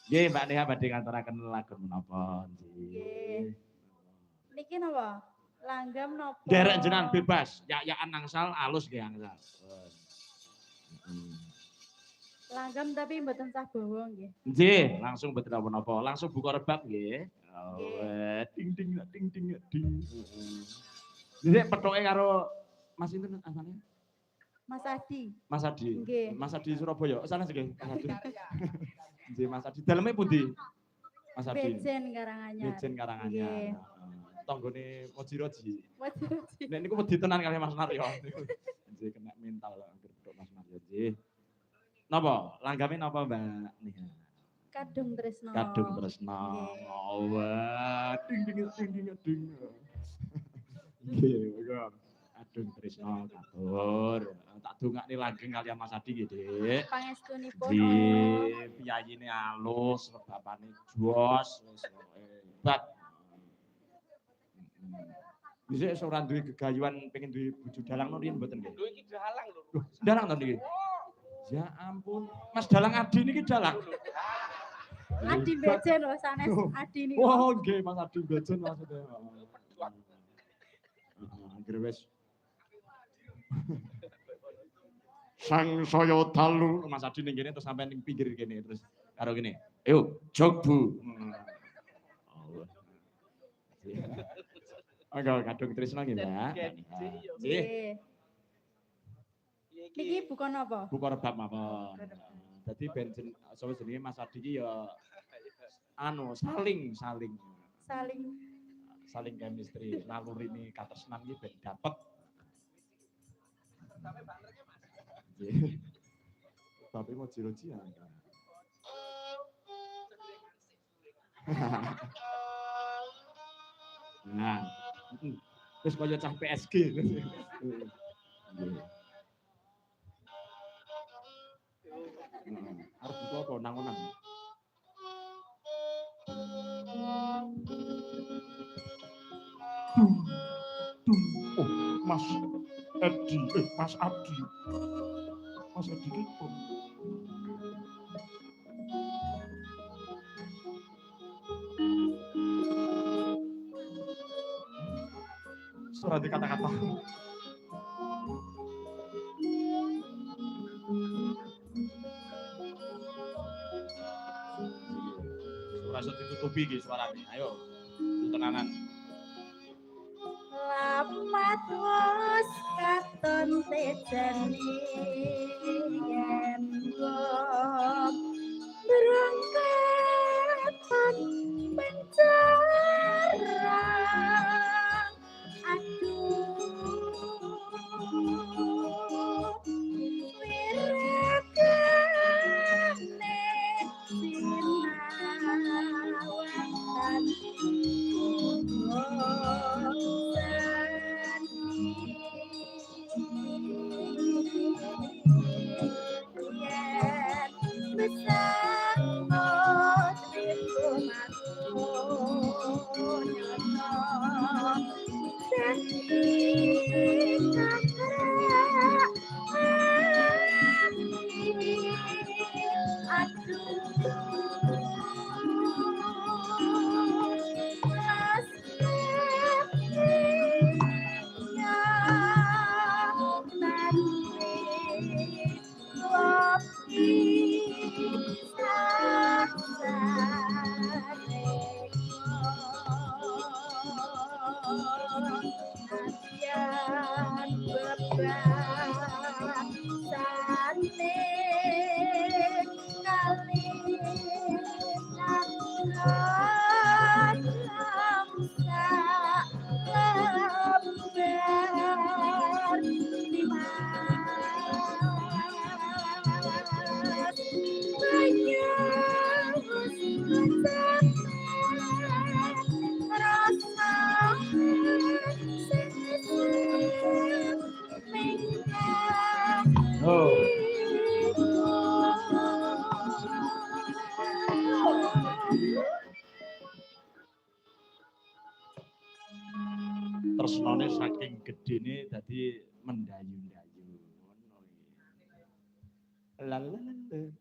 Nggih, Mbak Nia badhe ngaturaken lagu menapa nggih. Niki napa? Langgam napa? Derek jenengan bebas, yak-yakan angsal alus nggih angsal. Langgam tapi mboten sah bawa nggih. Nggih, langsung mboten napa-napa, langsung buka rebab nggih. Nggih. Ding ding ding ding ding. Dhisik pethoke karo Mas sinten asane? Mas Adi. Mas Adi. Nggih. Mas Adi Surabaya. Sana nggih, Mas Adi. Nggih, Mas Adi. Daleme pundi? Mas Adi. Bejen Karanganyar. Bejen Karanganyar. Nggih. Tanggone Mojiroji. Mojiroji. Nek niku wedi tenan kali Mas Naryo. Nggih kena mental gertuk Mas Naryo nggih. Napa? Langgame napa, Mbak Nia? Kadung Tresno. Kadung Tresno. Oh, wah, ding ding ding ding ding. Nggih, monggo. Kadung Tresno katur. Tak dongakne langgeng kalian Mas Adi nggih, Dik. Pangestunipun. Nggih, piyayine alus, rebapane jos, wis hebat. Bisa ora duwe gegayuhan pengen duwe bojo dalang no riyen mboten nggih? Lho iki dalang lho. Dalang to niki? Ya ampun, Mas Dalang Adi niki dalang. Adi Bejen lho sanes Adi niku. Oh, nggih Mas Adi Bejen maksudnya. Anggere wis sang saya dalu Mas Adi ning kene terus sampai ning pinggir kene terus karo kene. Ayo, jog Bu. Allah. Agak kadung Trisno nggih, Mbak. Nggih. Niki buka napa? Buka rebab mawon. Dadi bensin sapa jenenge Mas Adi iki ya anu saling chemistry nalurine katresnan iki ben dapet. Sampai banternya Mas. Nggih. Tapi mau jiroji ya. Nah, wis kaya cah PSG. Nggih. Harus buka apa nang-nang. Oh, Mas Edi, Mas Adi. Mas Adi gitu. Surat kata-kata. Rasa ditutupi iki suarane. Ayo. Tenanan. Lamat wis katon tejani yen berangkat penjara aduh wirakane sinawatan Tresnane saking gedene dadi mendayu-ndayu ngono iki. Lalalala.